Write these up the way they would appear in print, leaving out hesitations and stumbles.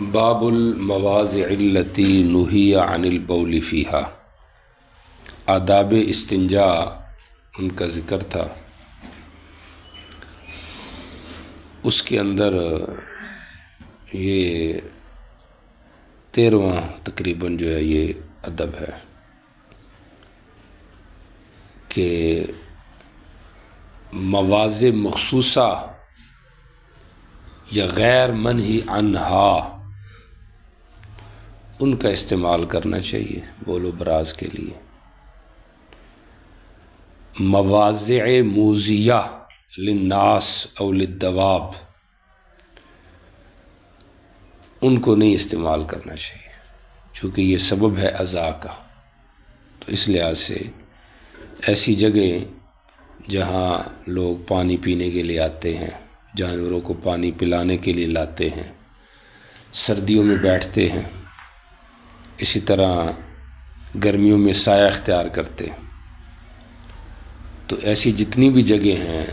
باب المواضع التي نهي عن البول فيها، آداب استنجا ان کا ذکر تھا۔ اس کے اندر یہ 13واں تقریباً جو ہے یہ ادب ہے کہ مواضع مخصوصہ یا غیر منہی عنہا ان کا استعمال کرنا چاہیے بول و براز کے لیے۔ مواضع موذیہ للناس او للدواب ان کو نہیں استعمال کرنا چاہیے، چونکہ یہ سبب ہے اذا کا۔ تو اس لحاظ سے ایسی جگہیں جہاں لوگ پانی پینے کے لیے آتے ہیں، جانوروں کو پانی پلانے کے لیے لاتے ہیں، سردیوں میں بیٹھتے ہیں، اسی طرح گرمیوں میں سایہ اختیار کرتے ہیں، تو ایسی جتنی بھی جگہیں ہیں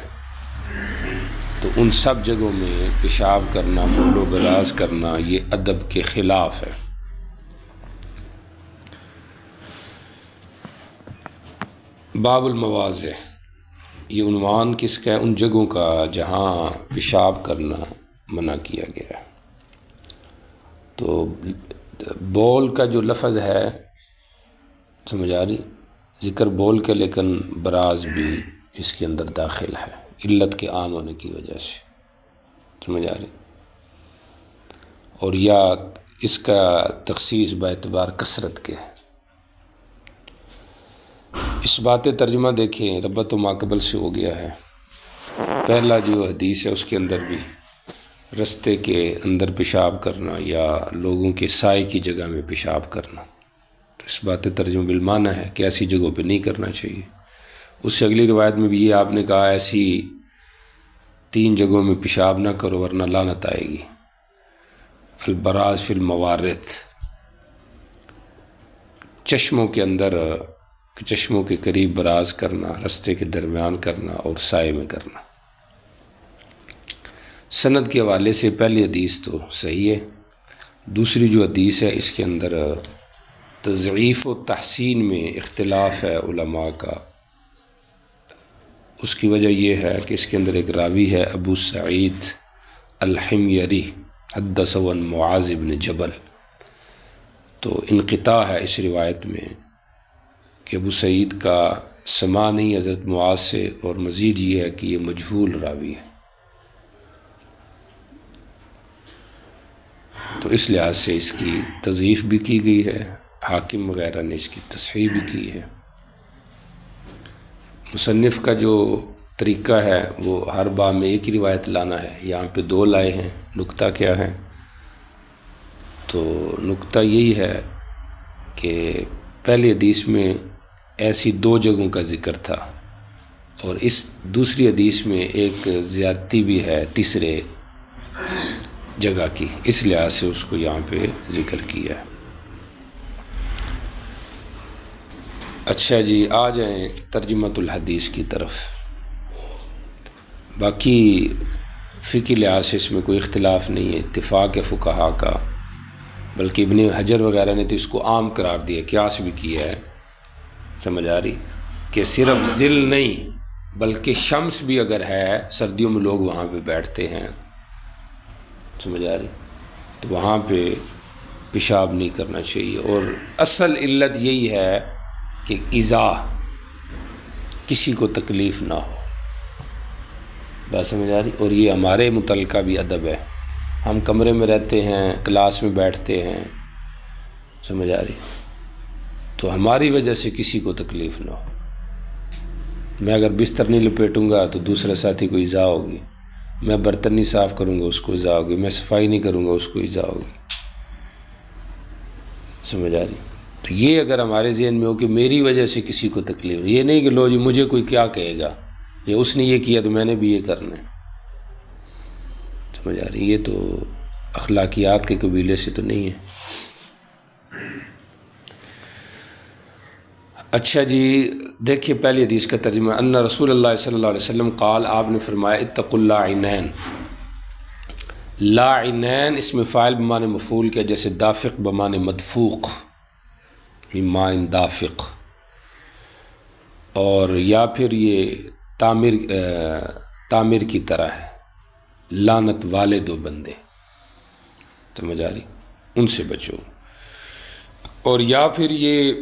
تو ان سب جگہوں میں پیشاب کرنا، بول و براز کرنا یہ ادب کے خلاف ہے۔ باب المواضع، یہ عنوان کس کا ہے؟ ان جگہوں کا جہاں پیشاب کرنا منع کیا گیا ہے۔ تو بول کا جو لفظ ہے سمجھ آ رہی، ذکر بول کے لیکن براز بھی اس کے اندر داخل ہے علت کے عام ہونے کی وجہ سے، سمجھ آ رہی، اور یا اس کا تخصیص باعتبار کثرت کے ہے۔ اس بات ترجمہ دیکھیں، ربط و ماقبل سے ہو گیا ہے۔ پہلا جو حدیث ہے اس کے اندر بھی رستے کے اندر پیشاب کرنا یا لوگوں کے سائے کی جگہ میں پیشاب کرنا، تو اس بات ترجمہ بالمعنی ہے کہ ایسی جگہوں پہ نہیں کرنا چاہیے۔ اس سے اگلی روایت میں بھی یہ آپ نے کہا ایسی 3 جگہوں میں پیشاب نہ کرو ورنہ لعنت آئے گی۔ البراز فی الموارث، چشموں کے اندر، چشموں کے قریب براز کرنا، رستے کے درمیان کرنا اور سائے میں کرنا۔ سند کے حوالے سے پہلی حدیث تو صحیح ہے، دوسری جو حدیث ہے اس کے اندر تضعیف و تحسین میں اختلاف ہے علماء کا۔ اس کی وجہ یہ ہے کہ اس کے اندر ایک راوی ہے ابو سعید الحميري حدثه عن معاذ بن جبل، تو انقطاع ہے اس روایت میں کہ ابو سعید کا سماع نہیں حضرت معاذ سے، اور مزید یہ ہے کہ یہ مجہول راوی ہے، تو اس لحاظ سے اس کی تضعیف بھی کی گئی ہے، حاکم وغیرہ نے اس کی تصحیح بھی کی ہے۔ مصنف کا جو طریقہ ہے وہ ہر باب میں ایک ہی روایت لانا ہے، یہاں پہ 2 لائے ہیں۔ نکتہ کیا ہے؟ تو نکتہ یہی ہے کہ پہلی حدیث میں ایسی 2 جگہوں کا ذکر تھا، اور اس دوسری حدیث میں ایک زیادتی بھی ہے تیسرے جگہ کی، اس لحاظ سے اس کو یہاں پہ ذکر کیا ہے۔ اچھا جی، آ جائیں ترجمۃ الحدیث کی طرف۔ باقی فقہی لحاظ سے اس میں کوئی اختلاف نہیں ہے، اتفاق ہے فقہاء کا، بلکہ ابن حجر وغیرہ نے تو اس کو عام قرار دیا، قیاس بھی کیا ہے، سمجھ آ رہی، کہ صرف ظل نہیں بلکہ شمس بھی اگر ہے، سردیوں میں لوگ وہاں پہ بیٹھتے ہیں، سمجھ آ رہی، تو وہاں پہ پیشاب نہیں کرنا چاہیے۔ اور اصل علت یہی ہے کہ ایذا کسی کو تکلیف نہ ہو، بات سمجھ آ رہی، اور یہ ہمارے متعلقہ بھی ادب ہے۔ ہم کمرے میں رہتے ہیں، کلاس میں بیٹھتے ہیں، سمجھ آ رہی، تو ہماری وجہ سے کسی کو تکلیف نہ ہو۔ میں اگر بستر نہیں لپیٹوں گا تو دوسرے ساتھی کو ایذا ہوگی، میں برتن نہیں صاف کروں گا اس کو ایذا ہوگی، میں صفائی نہیں کروں گا اس کو ایذا ہوگی، سمجھ آ رہی۔ تو یہ اگر ہمارے ذہن میں ہو کہ میری وجہ سے کسی کو تکلیف، یہ نہیں کہ لو جی مجھے کوئی کیا کہے گا، یہ اس نے یہ کیا تو میں نے بھی یہ کرنا ہے، سمجھ آ رہی، یہ تو اخلاقیات کے قبیلے سے تو نہیں ہے۔ اچھا جی، دیکھیے پہلی حدیث کا ترجمہ، ان رسول اللہ صلی اللہ علیہ وسلم قال، آپ نے فرمایا اتقوا اللہ عینین، لاعنین اس میں فاعل بمعنی مفعول کیا، جیسے دافق بمعنی مدفوق، ماء دافق، اور یا پھر یہ تعمیر کی طرح ہے، لعنت والے دو بندے، سمجھ آ رہی، ان سے بچو۔ اور یا پھر یہ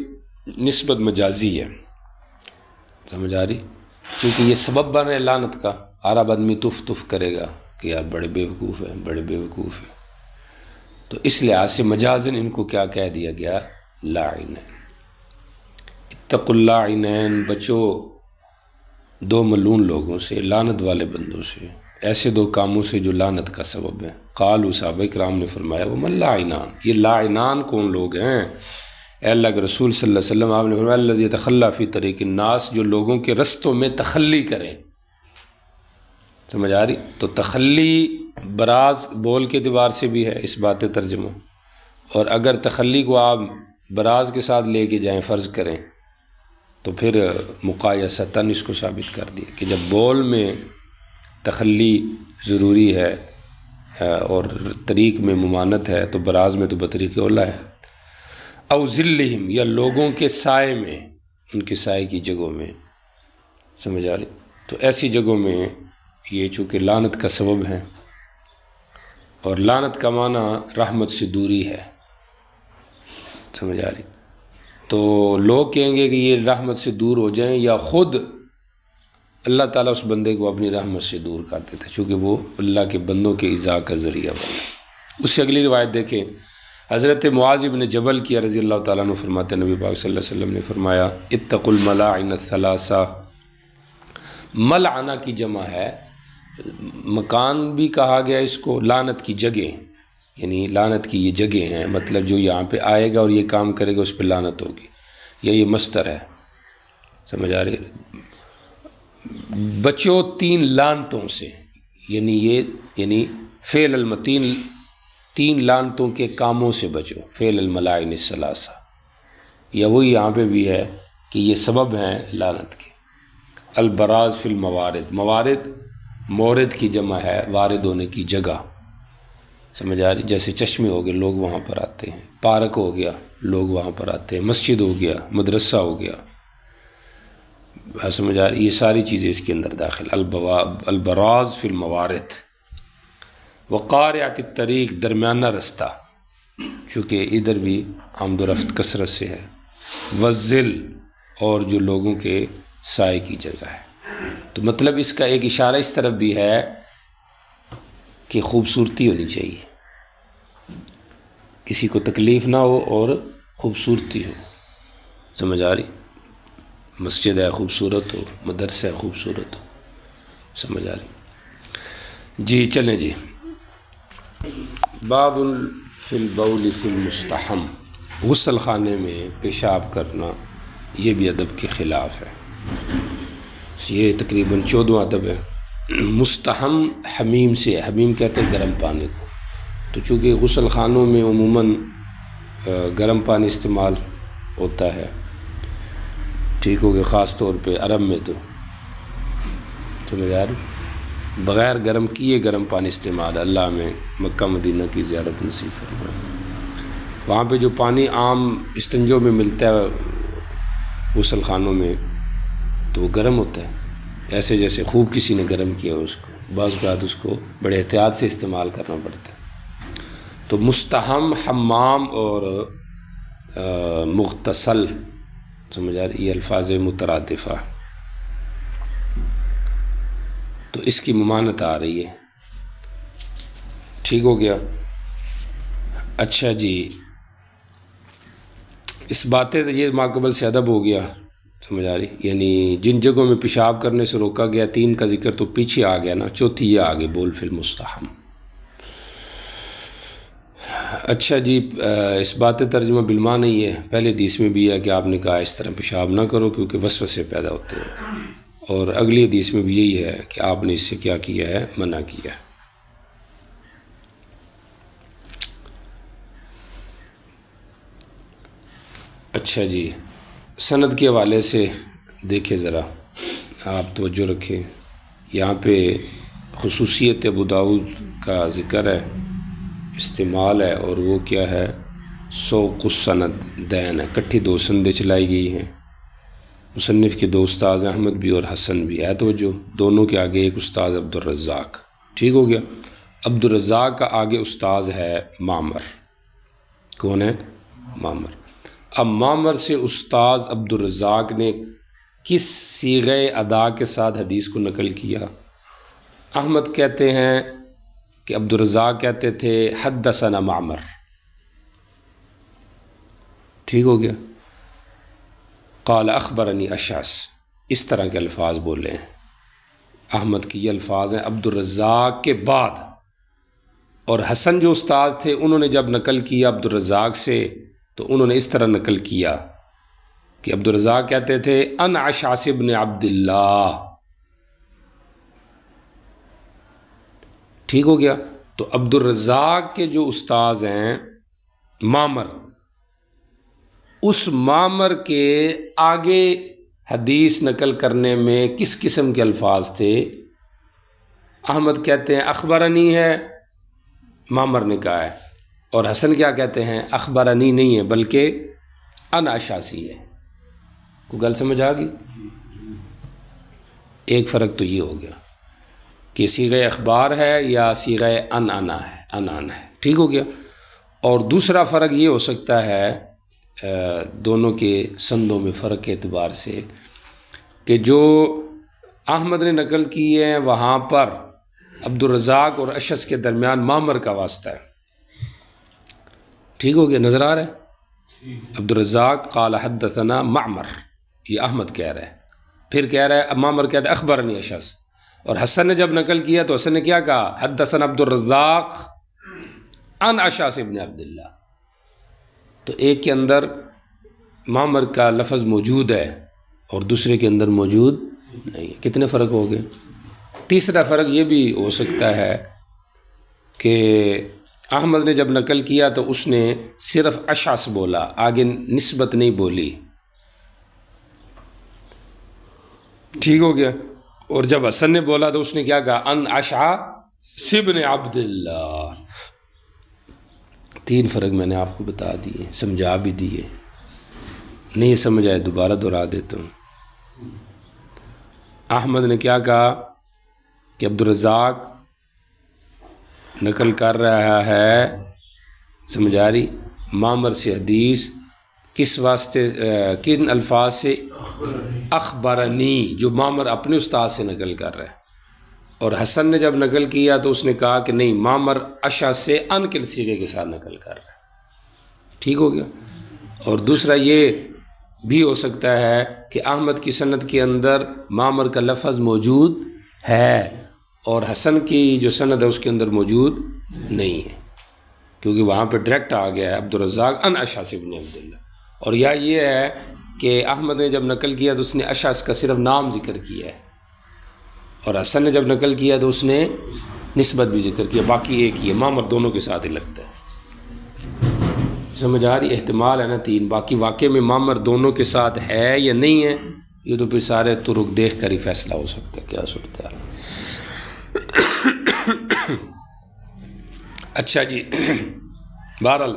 نسبت مجازی ہے، سمجھ آ رہی، چونکہ یہ سبب بن رہے لعنت کا، عرب آدمی تف تف کرے گا کہ یار بڑے بیوقوف ہیں، بڑے بیوقوف ہیں، تو اس لحاظ سے مجازن ان کو کیا کہہ دیا گیا، لاعنین۔ اتقوا اللاعنین، بچو دو ملعون لوگوں سے، لعنت والے بندوں سے، ایسے دو کاموں سے جو لعنت کا سبب ہے۔ قالوا صحابہ کرام نے فرمایا وما اللاعنان، یہ لاعنان کون لوگ ہیں؟ اے اللہ کے رسول صلی اللہ علیہ وسلم، آپ نے فرمایا الذی یتخلی فی طریق الناس، جو لوگوں کے رستوں میں تخلی کرے، سمجھ آ رہی؟ تو تخلی براز بول کے اعتبار سے بھی ہے اس بات ترجمہ، اور اگر تخلی کو آپ براز کے ساتھ لے کے جائیں فرض کریں تو پھر مقایستاً اس کو ثابت کر دیا کہ جب بول میں تخلی ضروری ہے اور طریق میں ممانت ہے تو براز میں تو بطریق اولا ہے۔ او ذلہم، یا لوگوں کے سائے میں، ان کے سائے کی جگہوں میں، سمجھ آ رہی؟ تو ایسی جگہوں میں یہ چونکہ لعنت کا سبب ہے، اور لعنت کا معنی رحمت سے دوری ہے، سمجھ آ رہی؟ تو لوگ کہیں گے کہ یہ رحمت سے دور ہو جائیں، یا خود اللہ تعالیٰ اس بندے کو اپنی رحمت سے دور کر دیتا ہے، چونکہ وہ اللہ کے بندوں کے ایذاء کا ذریعہ بنا۔ اس سے اگلی روایت دیکھیں، حضرت معاذ بن جبل کی رضی اللہ تعالیٰ عنہ فرماتے ہیں، نبی پاک صلی اللہ علیہ وسلم نے فرمایا اتقوا الملاعن الثلاثہ، ملعنہ کی جمع ہے، مکان بھی کہا گیا اس کو، لعنت کی جگہ، یعنی لعنت کی یہ جگہ ہیں، مطلب جو یہاں پہ آئے گا اور یہ کام کرے گا اس پہ لعنت ہوگی، یا یہ مصدر ہے، سمجھ آ رہی؟ بچو تین لعنتوں سے، یعنی فعل المتین، تین لعنتوں کے کاموں سے بچو، فعل الملاعن الثلاثہ، یا وہی یہاں پہ بھی ہے کہ یہ سبب ہیں لعنت کے۔ البراز فی الموارد، موارد مورد کی جمع ہے، وارد ہونے کی جگہ، سمجھ آ رہی؟ جیسے چشمے ہو گئے، لوگ وہاں پر آتے ہیں، پارک ہو گیا، لوگ وہاں پر آتے ہیں، مسجد ہو گیا، مدرسہ ہو گیا، سمجھ آ رہی؟ یہ ساری چیزیں اس کے اندر داخل۔ البراز فی الموارد، وقارعۃ الطریق، درمیانہ رستہ، چونکہ ادھر بھی آمد و رفت کثرت سے ہے، والظل، اور جو لوگوں کے سائے کی جگہ ہے۔ تو مطلب اس کا ایک اشارہ اس طرف بھی ہے کہ خوبصورتی ہونی چاہیے، کسی کو تکلیف نہ ہو اور خوبصورتی ہو، سمجھ آ رہی؟ مسجد ہے خوبصورت ہو، مدرسہ ہے خوبصورت ہو، سمجھ آ رہی؟ جی چلیں جی، باب فی البول فی المستحم، غسل خانے میں پیشاب کرنا یہ بھی ادب کے خلاف ہے، یہ تقریباً 14واں ادب ہے۔ مستحم حمیم سے ہے، حمیم کہتے ہیں گرم پانی کو، تو چونکہ غسل خانوں میں عموماً گرم پانی استعمال ہوتا ہے، ٹھیک ہو گیا، خاص طور پہ عرب میں تو سمجھ آ رہی، بغیر گرم کیے گرم پانی استعمال، اللہ میں مکہ مدینہ کی زیارت نصیب فرمائے، وہاں پہ جو پانی عام استنجوں میں ملتا ہے غسل خانوں میں تو وہ گرم ہوتا ہے، ایسے جیسے خوب کسی نے گرم کیا اس کو، بعض اوقات اس کو بڑے احتیاط سے استعمال کرنا پڑتا ہے۔ تو مستحم، حمام اور مغتسل، سمجھ آ رہی، یہ الفاظ مترادفہ، تو اس کی ممانت آ رہی ہے، ٹھیک ہو گیا۔ اچھا جی، اس باتیں یہ ماقبل سے ادب ہو گیا، سمجھ آ رہی، یعنی جن جگہوں میں پیشاب کرنے سے روکا گیا، 3 کا ذکر تو پیچھے آ گیا نا، چوتھی یہ آگے بول فی المستحم۔ اچھا جی، اس بات ترجمہ بالماء نہیں ہے، پہلے حدیث میں بھی ہے کہ آپ نے کہا اس طرح پیشاب نہ کرو کیونکہ وسوسے پیدا ہوتے ہیں، اور اگلی حدیث میں بھی یہی ہے کہ آپ نے اس سے کیا کیا ہے، منع کیا ہے۔ اچھا جی، سند کے حوالے سے دیکھیں ذرا، آپ توجہ رکھیں، یہاں پہ خصوصیت ابو داؤد کا ذکر ہے، استعمال ہے، اور وہ کیا ہے؟ سوق السند دین ہے، کٹھی 2 سندیں چلائی گئی ہیں۔ مصنف کے 2 استاذ احمد بھی اور حسن بھی ہے، توجہ، دونوں کے آگے ایک استاذ عبدالرزاق، ٹھیک ہو گیا۔ عبدالرزاق کا آگے استاذ ہے معمر۔ کون ہے؟ معمر۔ اب معمر سے استاذ عبدالرزاق نے کس صیغہ ادا کے ساتھ حدیث کو نقل کیا؟ احمد کہتے ہیں کہ عبدالرزاق کہتے تھے حدثنا معمر، ٹھیک ہو گیا۔ قال اخبرنی اشعث، اس طرح کے الفاظ بولے ہیں۔ احمد کی یہ الفاظ ہیں عبدالرزاق کے بعد، اور حسن جو استاذ تھے انہوں نے جب نقل کیا عبدالرزاق سے تو انہوں نے اس طرح نقل کیا کہ عبدالرزاق کہتے تھے ان اشعث بن عبداللہ، ٹھیک ہو گیا۔ تو عبدالرزاق کے جو استاذ ہیں معمر، اس معمر کے آگے حدیث نقل کرنے میں کس قسم کے الفاظ تھے؟ احمد کہتے ہیں اخبرنی ہے، معمر نے کہا ہے، اور حسن کیا کہتے ہیں؟ اخبرنی نہیں ہے بلکہ ان اشعثی ہے۔ کوئی گل سمجھ آ گئی؟ ایک فرق تو یہ ہو گیا کہ صیغہ اخبار ہے یا صیغہ انعنا ہے، انعنا ہے، ٹھیک ہو گیا۔ اور دوسرا فرق یہ ہو سکتا ہے دونوں کے سندوں میں فرق کے اعتبار سے کہ جو احمد نے نقل کی ہے وہاں پر عبدالرزاق اور اشعث کے درمیان معمر کا واسطہ ہے، ٹھیک ہو گیا، نظر آ رہا ہے؟ عبدالرزاق قال حدثنا معمر، یہ احمد کہہ رہا ہے، پھر کہہ رہا ہے معمر کہتا ہے اخبرنی اشعث، اور حسن نے جب نقل کیا تو حسن نے کیا کہا؟ حدثنا عبدالرزاق عن اشعث بن عبداللہ۔ تو ایک کے اندر معمر کا لفظ موجود ہے اور دوسرے کے اندر موجود نہیں۔ کتنے فرق ہو گئے؟ تیسرا فرق یہ بھی ہو سکتا ہے کہ احمد نے جب نقل کیا تو اس نے صرف اشعث بولا، آگے نسبت نہیں بولی، ٹھیک ہو گیا۔ اور جب حسن نے بولا تو اس نے کیا کہا؟ ان اشعث بن عبداللہ۔ 3 فرق میں نے آپ کو بتا دیے، سمجھا بھی دیے، نہیں سمجھ آئے دوبارہ دہرا دیتا ہوں۔ احمد نے کیا کہا کہ عبدالرزاق نقل کر رہا ہے، سمجھ آ رہی؟ معمر سے حدیث کس واسطے، کن الفاظ سے؟ اخبرنی، جو معمر اپنے استاد سے نقل کر رہا ہے، اور حسن نے جب نقل کیا تو اس نے کہا کہ نہیں، معمر اشعث سے ان کے صیغے کے ساتھ نقل کر رہا ہے، ٹھیک ہو گیا۔ اور دوسرا یہ بھی ہو سکتا ہے کہ احمد کی سند کے اندر معمر کا لفظ موجود ہے اور حسن کی جو سند ہے اس کے اندر موجود نہیں ہے، کیونکہ وہاں پہ ڈائریکٹ آ گیا ہے عبدالرزاق ان اشعث بن عبداللہ۔ اور یا یہ ہے کہ احمد نے جب نقل کیا تو اس نے اشعث کا صرف نام ذکر کیا ہے، اور حسن نے جب نقل کیا تو اس نے نسبت بھی ذکر کیا، باقی ایک ہی ہے، معمر دونوں کے ساتھ ہی لگتا ہے۔ سمجھ آ رہی؟ احتمال ہے نا 3، باقی واقع میں معمر دونوں کے ساتھ ہے یا نہیں ہے یہ تو پھر سارے طرق دیکھ کر ہی فیصلہ ہو سکتا ہے کیا صورتحال۔ اچھا جی، بہرحال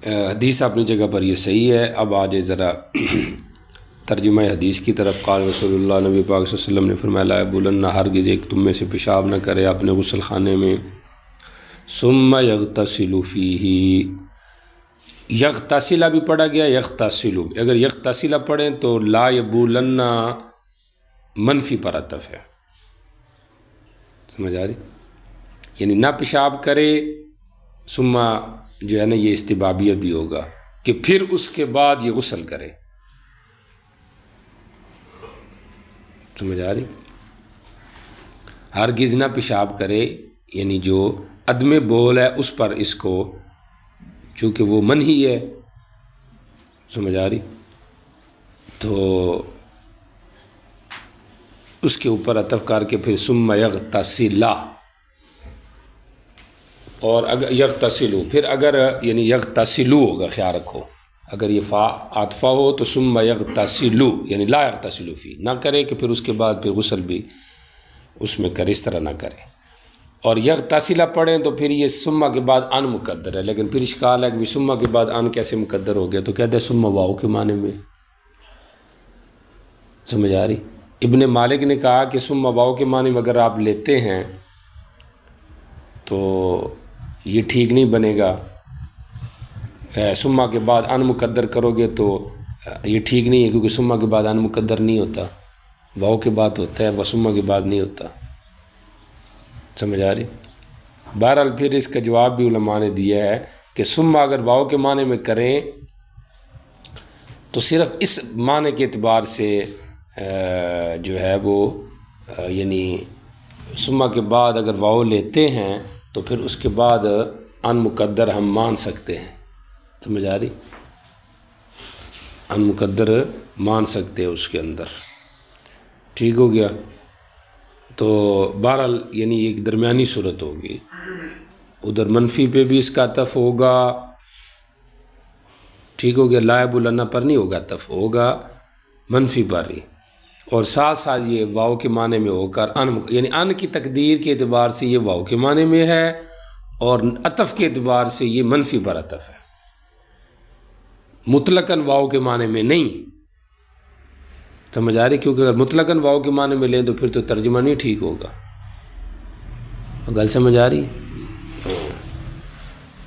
حدیث اپنی جگہ پر یہ صحیح ہے۔ اب آجے ذرا ترجمہ حدیث کی طرف۔ قال رسول اللہ، نبی پاک صلی اللہ علیہ وسلم نے فرمایا لا یبولن، ہرگز ایک تم میں سے پیشاب نہ کرے اپنے غسل خانے میں، ثم یغتسل فیہ، یغتسل بھی پڑھا گیا یغتسل، اگر یغتسل پڑھیں تو لا یبولن منفی پر عطف ہے، سمجھ آ رہی؟ یعنی نہ پیشاب کرے، ثم جو ہے نا یہ استبابیت بھی ہوگا کہ پھر اس کے بعد یہ غسل کرے، سمجھ آ رہی؟ ہرگز نہ پیشاب کرے، یعنی جو عدم بول ہے اس پر اس کو، چونکہ وہ منہی ہے، سمجھ آ رہی؟ تو اس کے اوپر عطف کر کے پھر ثم یغتسل، اور اگر یغتسلو، پھر اگر یعنی یغتسلو ہوگا، خیال رکھو، اگر یہ فا عاطفہ ہو تو ثم یغتسلو، یعنی لا یغتسلو فی، نہ کرے کہ پھر اس کے بعد پھر غسل بھی اس میں کرے، اس طرح نہ کرے۔ اور یغتسل پڑھیں تو پھر یہ ثم کے بعد ان مقدر ہے، لیکن پھر اشکال ہے کہ ثم کے بعد ان کیسے مقدر ہو گیا؟ تو کہتے ہیں ثم واو کے معنی میں، سمجھ آ رہی؟ ابن مالک نے کہا کہ ثم واو کے معنی میں اگر آپ لیتے ہیں تو یہ ٹھیک نہیں بنے گا، ثم کے بعد ان مقدر کرو گے تو یہ ٹھیک نہیں ہے، کیونکہ ثم کے بعد ان مقدر نہیں ہوتا، واو کے بعد ہوتا ہے، ثم کے بعد نہیں ہوتا، سمجھ آ رہی؟ بہرحال پھر اس کا جواب بھی علماء نے دیا ہے کہ ثم اگر واو کے معنی میں کریں تو صرف اس معنی کے اعتبار سے جو ہے وہ یعنی ثم کے بعد اگر واو لیتے ہیں تو پھر اس کے بعد ان مقدر ہم مان سکتے ہیں، سمجھ آ رہی؟ ان مقدر مان سکتے ہیں اس کے اندر، ٹھیک ہو گیا؟ تو بہرحال یعنی ایک درمیانی صورت ہوگی، ادھر منفی پہ بھی اس کا عطف ہوگا، ٹھیک ہو گیا؟ لائب النا پر نہیں ہوگا، عطف ہوگا منفی پر ہی، اور ساتھ ساتھ یہ واو کے معنی میں ہو کر یعنی ان کی تقدیر کے اعتبار سے یہ واو کے معنی میں ہے، اور عطف کے اعتبار سے یہ منفی پر عطف ہے، مطلقاً واو کے معنی میں نہیں، سمجھ آ رہی؟ کیونکہ اگر مطلقاً واو کے معنی میں لیں تو پھر تو ترجمہ نہیں ٹھیک ہوگا، گل سمجھ آ رہی؟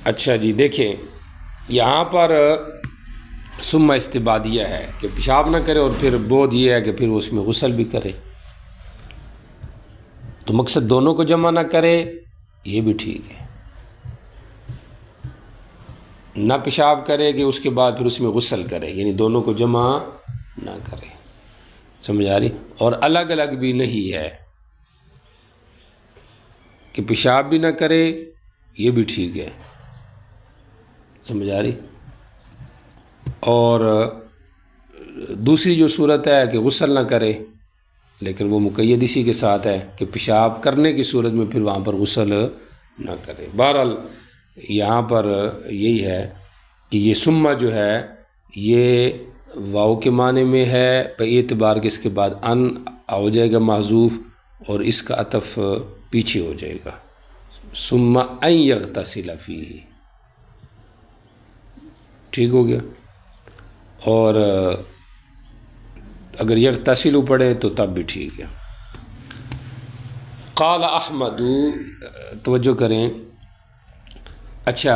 اچھا جی، دیکھیں یہاں پر ثم استبادیہ ہے کہ پیشاب نہ کرے، اور پھر بعد یہ ہے کہ پھر اس میں غسل بھی کرے، تو مقصد دونوں کو جمع نہ کرے، یہ بھی ٹھیک ہے، نہ پیشاب کرے کہ اس کے بعد پھر اس میں غسل کرے، یعنی دونوں کو جمع نہ کرے، سمجھ آ رہی؟ اور الگ الگ بھی نہیں ہے کہ پیشاب بھی نہ کرے، یہ بھی ٹھیک ہے، سمجھ آ رہی؟ اور دوسری جو صورت ہے کہ غسل نہ کرے، لیکن وہ مقید اسی کے ساتھ ہے کہ پیشاب کرنے کی صورت میں پھر وہاں پر غسل نہ کرے۔ بہرحال یہاں پر یہی ہے کہ یہ ثم جو ہے یہ واو کے معنی میں ہے، پہ اعتبار کہ اس کے بعد ان ہو جائے گا محذوف، اور اس کا عطف پیچھے ہو جائے گا، ثم ان یغتسل فیہ، ٹھیک ہو گیا؟ اور اگر یغتسل پڑھے تو تب بھی ٹھیک ہے۔ قال احمد، توجہ کریں، اچھا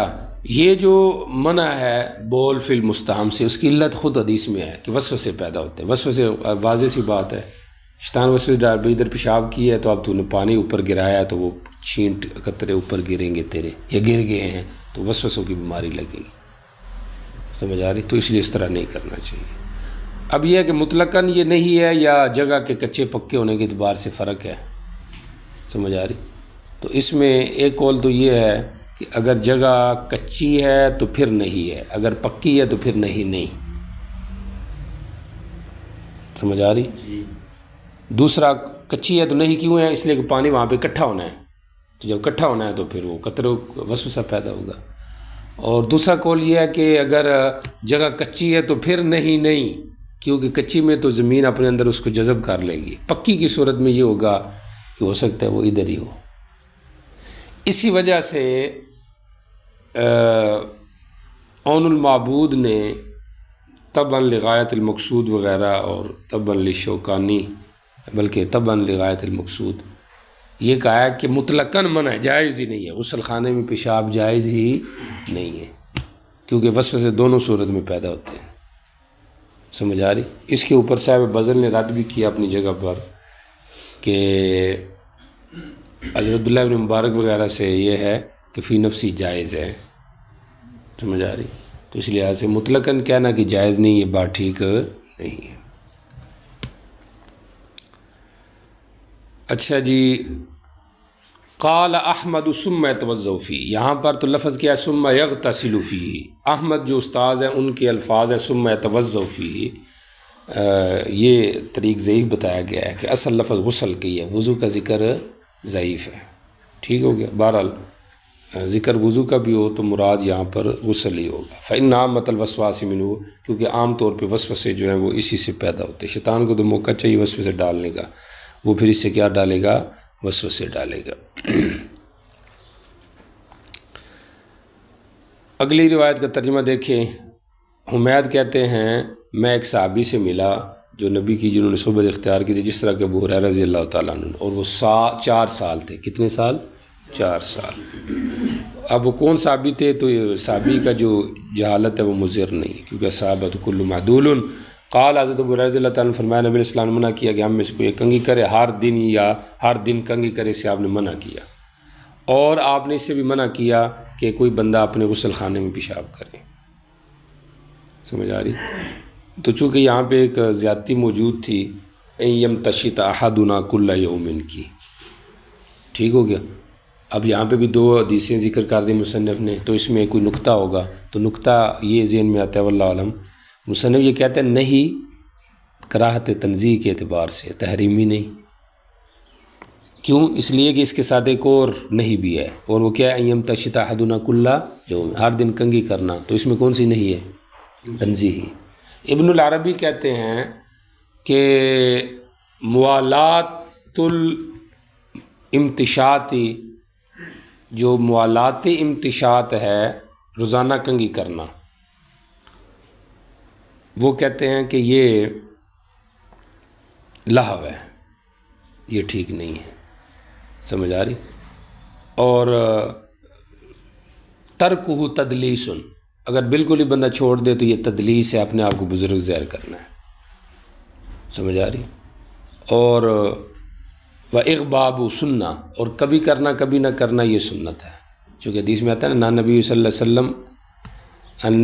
یہ جو منع ہے بول فی المستحم سے، اس کی علت خود حدیث میں ہے کہ وسوسے پیدا ہوتے ہیں، وسوسے واضح سی بات ہے، شیطان وسوسے ڈال بھائی ادھر پیشاب کیا ہے تو اب تو نے پانی اوپر گرایا تو وہ چھینٹ قطرے اوپر گریں گے تیرے، یا گر گئے ہیں تو وسوسوں کی بیماری لگے گی، سمجھ آ رہی؟ تو اس لیے اس طرح نہیں کرنا چاہیے۔ اب یہ ہے کہ مطلقاً یہ نہیں ہے، یا جگہ کے کچے پکے ہونے کے اعتبار سے فرق ہے، سمجھ آ رہی؟ تو اس میں ایک قول تو یہ ہے کہ اگر جگہ کچی ہے تو پھر نہیں ہے، اگر پکی ہے تو پھر نہیں، سمجھ آ رہی؟ دوسرا کچی ہے تو نہیں کیوں ہے؟ اس لیے کہ پانی وہاں پہ اکٹھا ہونا ہے، تو جب اکٹھا ہونا ہے تو پھر وہ قطرے وسوسہ پیدا ہوگا۔ اور دوسرا قول یہ ہے کہ اگر جگہ کچی ہے تو پھر نہیں، کیونکہ کچی میں تو زمین اپنے اندر اس کو جذب کر لے گی، پکی کی صورت میں یہ ہوگا کہ ہو سکتا ہے وہ ادھر ہی ہو۔ اسی وجہ سے عون المعبود نے طبعا لغایت المقصود وغیرہ، اور طبعا لشوکانی، بلکہ طبعا لغایت المقصود، یہ کہا ہے کہ مطلقاً منع ہے، جائز ہی نہیں ہے، غسل خانے میں پیشاب جائز ہی نہیں ہے، کیونکہ وسوسے دونوں صورت میں پیدا ہوتے ہیں، سمجھ آ رہی؟ اس کے اوپر صاحب بزل نے رد بھی کیا اپنی جگہ پر کہ حضرت عبداللہ بن مبارک وغیرہ سے یہ ہے کہ فی نفسی جائز ہے، سمجھ آ رہی؟ تو اس لحاظ سے مطلقاً کہنا کہ جائز نہیں، یہ بات ٹھیک نہیں ہے۔ اچھا جی، قال احمد ثم يتوضأ فيه، یہاں پر تو لفظ کیا ہے ثم يغتسل فيه، احمد جو استاذ ہیں ان کے الفاظ ہیں ثم يتوضأ فيه، یہ طریق ضعیف بتایا گیا ہے کہ اصل لفظ غسل کی ہے، وضو کا ذکر ضعیف ہے، ٹھیک ہو گیا؟ بہرحال ذکر وضو کا بھی ہو تو مراد یہاں پر غسل ہی ہوگا۔ فإن عامة الوسواس منه، کیونکہ عام طور پہ وسوسے جو ہیں وہ اسی سے پیدا ہوتے ہیں، شیطان کو تو موقع چاہیے وسوسے ڈالنے کا، وہ پھر اس سے کیا ڈالے گا؟ وسوسے ڈالے گا۔ اگلی روایت کا ترجمہ دیکھیں۔ حمید کہتے ہیں میں ایک صحابی سے ملا جو نبی کی جنہوں نے صحبت اختیار کی تھی، جس طرح کہ ابو ہریرہ رضی اللہ تعالیٰ عنہ، اور وہ 4 سال تھے۔ کتنے سال؟ 4 سال۔ اب وہ کون صحابی تھے؟ تو یہ صحابی کا جو جہالت ہے وہ مضر نہیں، کیونکہ صحابۃ کل معدول۔ قال حضرت ابو ہریرہ رضی اللہ تعالیٰ عنہ فرمایا نبی علیہ السلام نے منع کیا کہ ہم میں سے کوئی کنگھی کرے ہر دن، یا ہر دن کنگھی کرے سے آپ نے منع کیا، اور آپ نے اس سے بھی منع کیا کہ کوئی بندہ اپنے غسل خانے میں پیشاب کرے۔ سمجھ آ رہی؟ تو چونکہ یہاں پہ ایک زیادتی موجود تھی، ایم تشت احدنا کل یوم کی، ٹھیک ہو گیا۔ اب یہاں پہ بھی 2 حدیثیں ذکر کر دی مصنف نے، تو اس میں کوئی نقطہ ہوگا، تو نقطہ یہ ذہن میں آتا ہے واللہ عالم۔ مصنف یہ کہتے ہیں نہیں کراہت تنزیہ کے اعتبار سے، تحریمی نہیں۔ کیوں؟ اس لیے کہ اس کے ساتھ ایک اور نہیں بھی ہے، اور وہ کیا ہے؟ ایم تشت احدنا کل یوم، ہر دن کنگھی کرنا، تو اس میں کون سی نہیں ہے؟ تنزیہی۔ ابن العربی کہتے ہیں کہ موالات الامتشاطی، جو موالات امتشاط ہے روزانہ کنگھی کرنا، وہ کہتے ہیں کہ یہ لہو ہے، یہ ٹھیک نہیں ہے۔ سمجھ آ رہی؟ اور ترکہ تدلیس، اگر بالکل ہی بندہ چھوڑ دے تو یہ تدلیس ہے، اپنے آپ کو بزرگ ظاہر کرنا ہے۔ سمجھ آ رہی؟ اور اغباب سننا، اور کبھی کرنا کبھی نہ کرنا یہ سنت ہے، چونکہ حدیث میں آتا ہے نا نبی صلی اللہ علیہ وسلم ان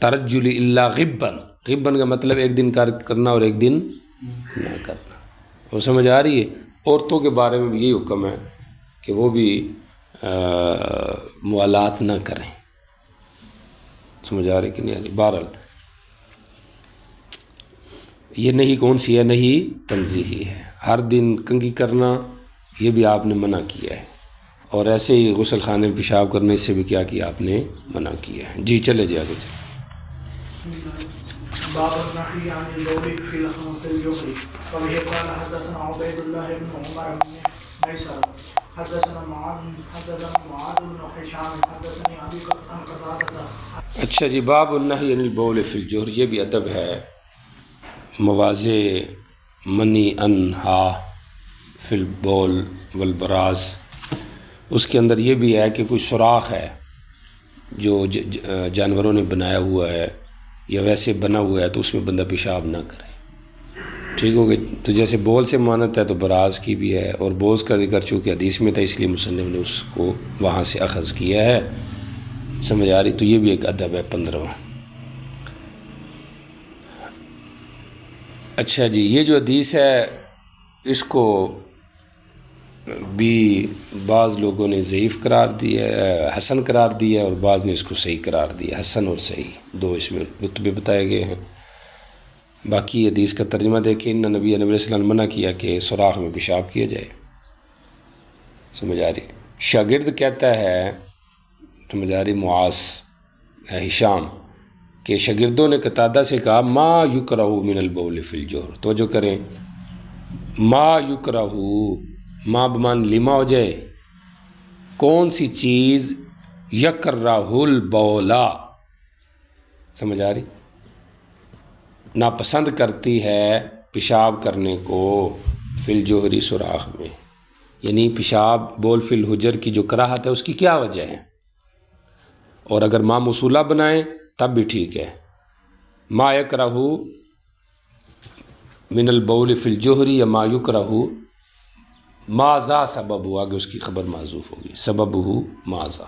ترجل الا غبن، غبن کا مطلب ایک دن کرنا اور ایک دن نہ کرنا۔ وہ سمجھ آ رہی ہے؟ عورتوں کے بارے میں بھی یہی حکم ہے کہ وہ بھی موالات نہ کریں۔ سمجھ آ رہی کہ نہیں آ رہی؟ بہرحال یہ نہیں کون سی ہے؟ نہیں تنزیہی ہے۔ ہر دن کنگھی کرنا یہ بھی آپ نے منع کیا ہے، اور ایسے ہی غسل خانے میں پیشاب کرنے سے بھی کیا آپ نے منع کیا ہے۔ جی چلے جی آگے چلے۔ باب النهي عن البول في الجحر وبه قال حدثنا عبيد الله بن عمر بن ميسر حدثنا معاذ بن هشام حدثني ابي عن قتادة۔ اچھا جی، باب النهي عن البول في الجحر، یہ بھی ادب ہے مواضع منی انہا فی البول والبراز۔ اس کے اندر یہ بھی ہے کہ کوئی سوراخ ہے جو جانوروں نے بنایا ہوا ہے یا ویسے بنا ہوا ہے، تو اس میں بندہ پیشاب نہ کرے، ٹھیک ہو گیا۔ تو جیسے بول سے مانت ہے تو براز کی بھی ہے، اور بوز کا ذکر چونکہ حدیث میں تھا اس لیے مصنف نے اس کو وہاں سے اخذ کیا ہے۔ سمجھ آ رہی؟ تو یہ بھی ایک ادب ہے 15واں۔ اچھا جی، یہ جو حدیث ہے اس کو بھی بعض لوگوں نے ضعیف قرار دیا ہے، حسن قرار دیا ہے، اور بعض نے اس کو صحیح قرار دیا۔ حسن اور صحیح 2 اس میں رتبے بتائے گئے ہیں۔ باقی حدیث کا ترجمہ دیکھیں، نبی علیہ السلام نے منع کیا کہ سوراخ میں پیشاب کیا جائے۔ سمجھ آ رہی؟ شاگرد کہتا ہے، سمجھ آ رہی، معاذ ہشام کہ شاگردوں نے قتادہ سے کہا ما یکرہ من البول فی الجحر۔ توجہ کریں، ما یکرہ، ما بمان لما ہو جائے، کون سی چیز یکرہ البولا، سمجھ آ رہی، ناپسند کرتی ہے پیشاب کرنے کو فی الجحری، سوراخ میں، یعنی پیشاب بول فی الحجر کی جو کراہت ہے اس کی کیا وجہ ہے؟ اور اگر ما موصولہ بنائیں تب بھی ٹھیک ہے، ما یکرہ من البول فی الجحری یا ما یکرہ ماذا سبب ہوا، کہ اس کی خبر معذوف ہوگی، سبب ہو ماذا،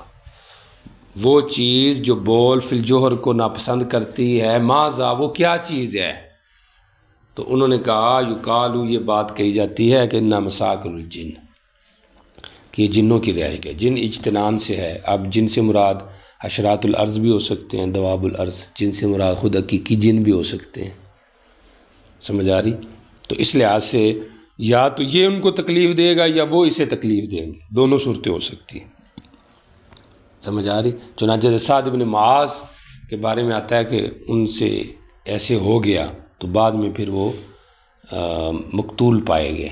وہ چیز جو بول فی الجحر کو ناپسند کرتی ہے، ماذا وہ کیا چیز ہے؟ تو انہوں نے کہا یقالو، یہ بات کہی جاتی ہے کہ انا مساکن الجن، کہ یہ جنوں کی رہائش ہے، جن اجتنان سے ہے۔ اب جن سے مراد حشرات الارض بھی ہو سکتے ہیں، دواب الارض، جن سے مراد خود حقیقی جن بھی ہو سکتے ہیں۔ سمجھ آ رہی؟ تو اس لحاظ سے یا تو یہ ان کو تکلیف دے گا یا وہ اسے تکلیف دیں گے، دونوں صورتیں ہو سکتی ہیں۔ سمجھ آ رہی؟ چنانچہ سعد بن معاذ کے بارے میں آتا ہے کہ ان سے ایسے ہو گیا تو بعد میں پھر وہ مقتول پائے گئے،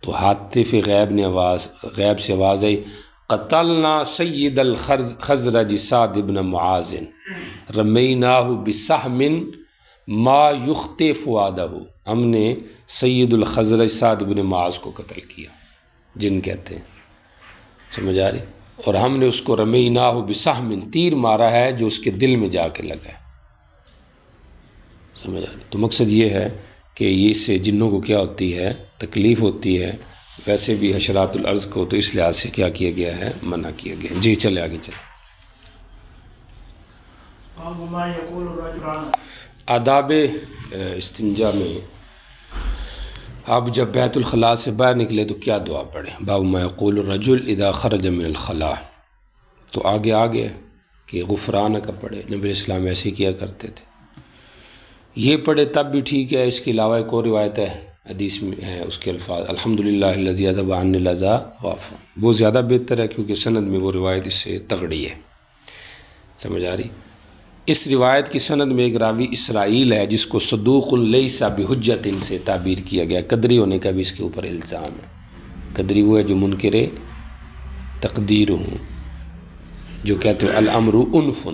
تو حاطف غیب سے آواز آئی قتلنا سید الخزرج سعد بن معاذ رمیناہ بسہم ما یخطئ فؤادہ، ہم نے سید الخزرج سعد بن معاذ کو قتل کیا، جن کہتے ہیں، سمجھ آ رہی، اور ہم نے اس کو رمیناہ بسہم، تیر مارا ہے جو اس کے دل میں جا کے لگا ہے، سمجھ آ رہی۔ تو مقصد یہ ہے کہ یہ اس سے جنوں کو کیا ہوتی ہے، تکلیف ہوتی ہے، ویسے بھی حشرات الارض کو تو اس لحاظ سے کیا کیا گیا ہے، منع کیا گیا ہے۔ جی چلے آگے چلیں۔ آداب استنجا میں آپ جب بیت الخلاء سے باہر نکلے تو کیا دعا پڑھیں؟ باب ما یقول الرجل اذا خرج من الخلاء، تو آگے کہ غفرانک پڑھے، نبی علیہ السلام ایسے ہی کیا کرتے تھے، یہ پڑھے تب بھی ٹھیک ہے۔ اس کے علاوہ ایک اور روایت ہے، حدیث میں ہے اس کے الفاظ الحمدللہ الذی اذھب عنی الاذی وعفا، وہ زیادہ بہتر ہے کیونکہ سند میں وہ روایت اس سے تگڑی ہے، سمجھ آ رہی۔ اس روایت کی سند میں ایک راوی اسرائیل ہے جس کو صدوق لیس بحجۃ سے تعبیر کیا گیا، قدری ہونے کا بھی اس کے اوپر الزام ہے۔ قدری وہ ہے جو منکر تقدیر ہوں، جو کہتے ہیں الامر انف،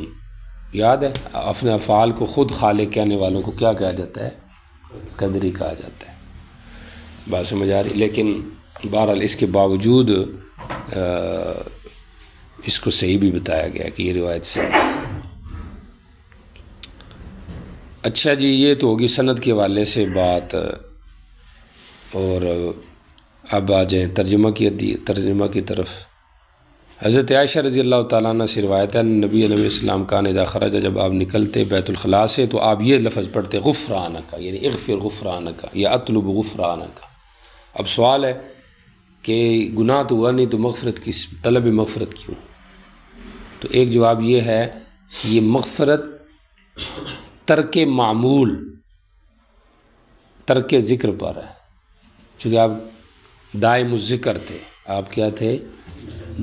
یاد ہے اپنے افعال کو خود خالق کہنے والوں کو کیا کہا جاتا ہے؟ قدری کہا جاتا ہے، بات سمجھ آ رہی۔ لیکن بہرحال اس کے باوجود اس کو صحیح بھی بتایا گیا کہ یہ روایت صحیح ہے۔ اچھا جی، یہ تو ہوگی سند کے حوالے سے بات، اور اب آ جائیں ترجمہ کی طرف۔ حضرت عائشہ رضی اللہ تعالیٰ عنہ سے روایت ہے، نبی علیہ السلام کان اذا خرج، جب آپ نکلتے بیت الخلاء سے تو آپ یہ لفظ پڑھتے غفرانک، یعنی اغفر غفرانک یا اطلب غفرانک۔ اب سوال ہے کہ گناہ تو ہوا نہیں تو مغفرت کس طلب مغفرت کیوں؟ تو ایک جواب یہ ہے کہ یہ مغفرت ترک معمول، ترک ذکر پر ہے، چونکہ آپ دائم الذکر تھے، آپ کیا تھے؟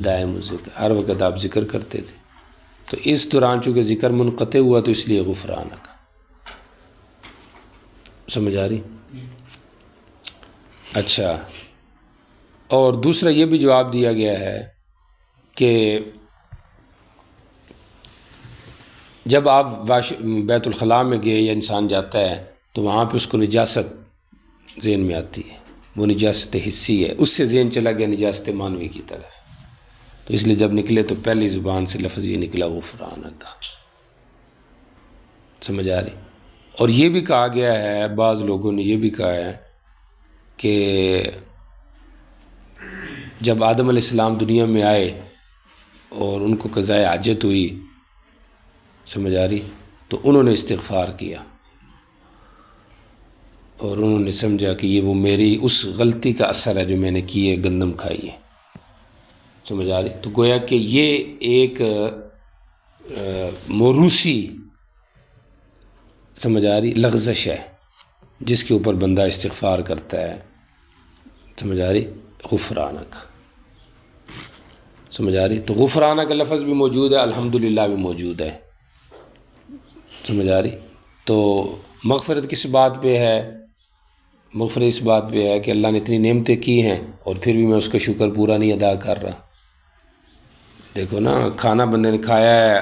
دائم الذکر، ہر وقت آپ ذکر کرتے تھے، تو اس دوران چونکہ ذکر منقطع ہوا تو اس لیے غفرانک، سمجھ آ رہی؟ اچھا، اور دوسرا یہ بھی جواب دیا گیا ہے کہ جب آپ بیت الخلاء میں گئے یا انسان جاتا ہے تو وہاں پہ اس کو نجاست ذہن میں آتی ہے، وہ نجاست حسی ہے، اس سے ذہن چلا گیا نجاست معنوی کی طرف، تو اس لیے جب نکلے تو پہلی زبان سے لفظ یہ نکلا غفرانک کا، سمجھ آ رہی۔ اور یہ بھی کہا گیا ہے، بعض لوگوں نے یہ بھی کہا ہے کہ جب آدم علیہ السلام دنیا میں آئے اور ان کو قضاء حاجت ہوئی، سمجھ آ رہی، تو انہوں نے استغفار کیا اور انہوں نے سمجھا کہ یہ وہ میری اس غلطی کا اثر ہے جو میں نے کی ہے، گندم کھائی ہے، سمجھ آ رہی۔ تو گویا کہ یہ ایک موروثی، سمجھ آ رہی، لغزش ہے جس کے اوپر بندہ استغفار کرتا ہے، سمجھ آ رہی، غفرانک، سمجھ آ رہی۔ تو غفرانک کا لفظ بھی موجود ہے، الحمدللہ بھی موجود ہے، سمجھ آ رہی۔ تو مغفرت کس بات پہ ہے؟ مغفرت اس بات پہ ہے کہ اللہ نے اتنی نعمتیں کی ہیں اور پھر بھی میں اس کا شکر پورا نہیں ادا کر رہا۔ دیکھو نا، کھانا بندے نے کھایا ہے،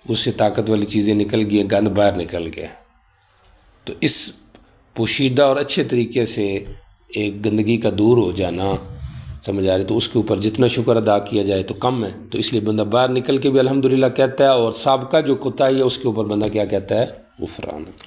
اس سے طاقت والی چیزیں نکل گئی ہیں، گند باہر نکل گیا، تو اس پوشیدہ اور اچھے طریقے سے ایک گندگی کا دور ہو جانا، سمجھ آ رہی، تو اس کے اوپر جتنا شکر ادا کیا جائے تو کم ہے، تو اس لیے بندہ باہر نکل کے بھی الحمدللہ کہتا ہے، اور سابقہ جو کوتاہی ہے اس کے اوپر بندہ کیا کہتا ہے؟ غفرانک۔